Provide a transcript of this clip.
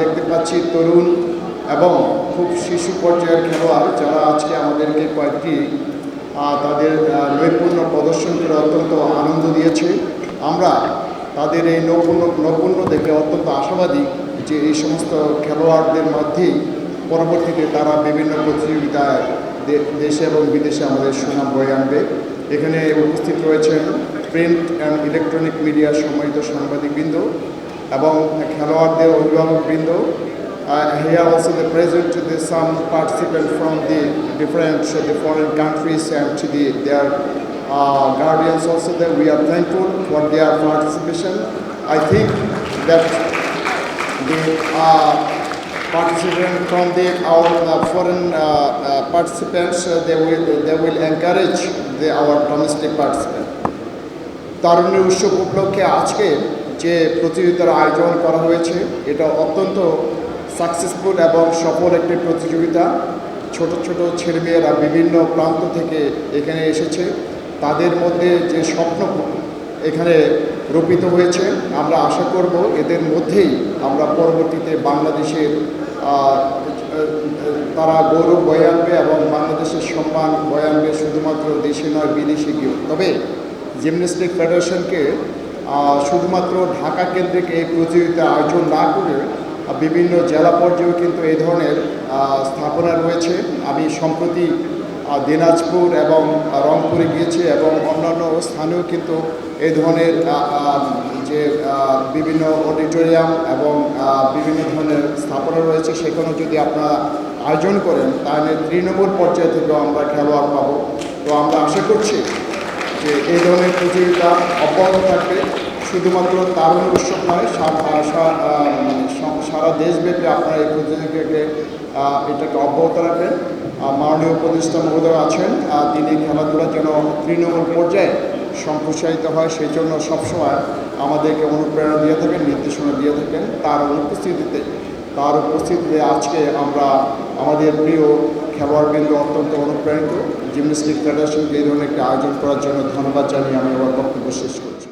দেখতে পাচ্ছি তরুণ এবং খুব শিশু পর্যায়ের খেলোয়াড় যারা আজকে আমাদেরকে কয়েকটি তাদের নৈপুণ্য প্রদর্শন করে অত্যন্ত আনন্দ দিয়েছে। আমরা তাদের এই নৈপুণ্য দেখে অত্যন্ত আশাবাদী যে এই সমস্ত খেলোয়াড়দের মধ্যেই পরবর্তীতে তারা বিভিন্ন প্রতিযোগিতায় দেশে এবং বিদেশে আমাদের সুনাম বয়ে আনবে। এখানে উপস্থিত রয়েছেন প্রিন্ট অ্যান্ড ইলেকট্রনিক মিডিয়ার সম্মানিত সাংবাদিকবৃন্দ এবং খেলোয়াড়দের অভিভাবকবৃন্দ। Here also the present some participants from the different the foreign countries and to their guardians also that we are thankful for their participation. I think that the participants from our foreign participants they will encourage our domestic participants. তারুণ্যের উৎসব উপলক্ষে আজকে যে প্রতিযোগিতার আয়োজন করা হয়েছে এটা অত্যন্ত সাকসেসফুল এবং সফল একটি প্রতিযোগিতা। ছোট ছোট ছেলেমেয়েরা বিভিন্ন প্রান্ত থেকে এখানে এসেছে, তাদের মধ্যে যে স্বপ্ন এখানে রোপিত হয়েছে আমরা আশা করব এদের মধ্যেই আমরা পরবর্তীতে বাংলাদেশের তারা গৌরব বয়ে আনবে এবং বাংলাদেশের সম্মান বয়ে আনবে শুধুমাত্র দেশে নয় বিদেশে গিয়েও। তবে জিমন্যাস্টিক ফেডারেশনকে শুধুমাত্র ঢাকা কেন্দ্রিক এই প্রতিযোগিতা আয়োজন না করে বিভিন্ন জেলা পর্যায়েও কিন্তু এই ধরনের স্থাপনা রয়েছে। আমি সম্প্রতি দিনাজপুর এবং রংপুরে গিয়েছি এবং অন্যান্য স্থানেও কিন্তু এই ধরনের যে বিভিন্ন অডিটোরিয়াম এবং বিভিন্ন ধরনের স্থাপনা রয়েছে, সেখানেও যদি আপনারা আয়োজন করেন তাহলে তৃণমূল পর্যায় থেকেও আমরা খেলোয়াড় পাবো। তো আমরা আশা করছি যে এই ধরনের প্রতিযোগিতা অব্যাহত থাকবে। শুধুমাত্র তারুণ উৎসব নয়, সারা দেশব্যাপী আপনারা এই প্রতিযোগিতাকে এটাকে অব্যাহত রাখবেন। মাননীয় উপদেষ্টা মহোদয় আছেন, তিনি খেলাধুলা যেন তৃণমূল পর্যায়ে সম্প্রসারিত হয় সেই জন্য সবসময় আমাদেরকে অনুপ্রেরণা দিয়ে থাকেন, নির্দেশনা দিয়ে থাকেন। তার উপস্থিতিতে আজকে আমরা আমাদের প্রিয় খেলোয়াড়বৃন্দ অত্যন্ত অনুপ্রাণিত। জিমন্যাস্টিক ফেডারেশনকে এই ধরনের একটি আয়োজন করার জন্য ধন্যবাদ জানিয়ে আমি আমার বক্তব্য শেষ করছি।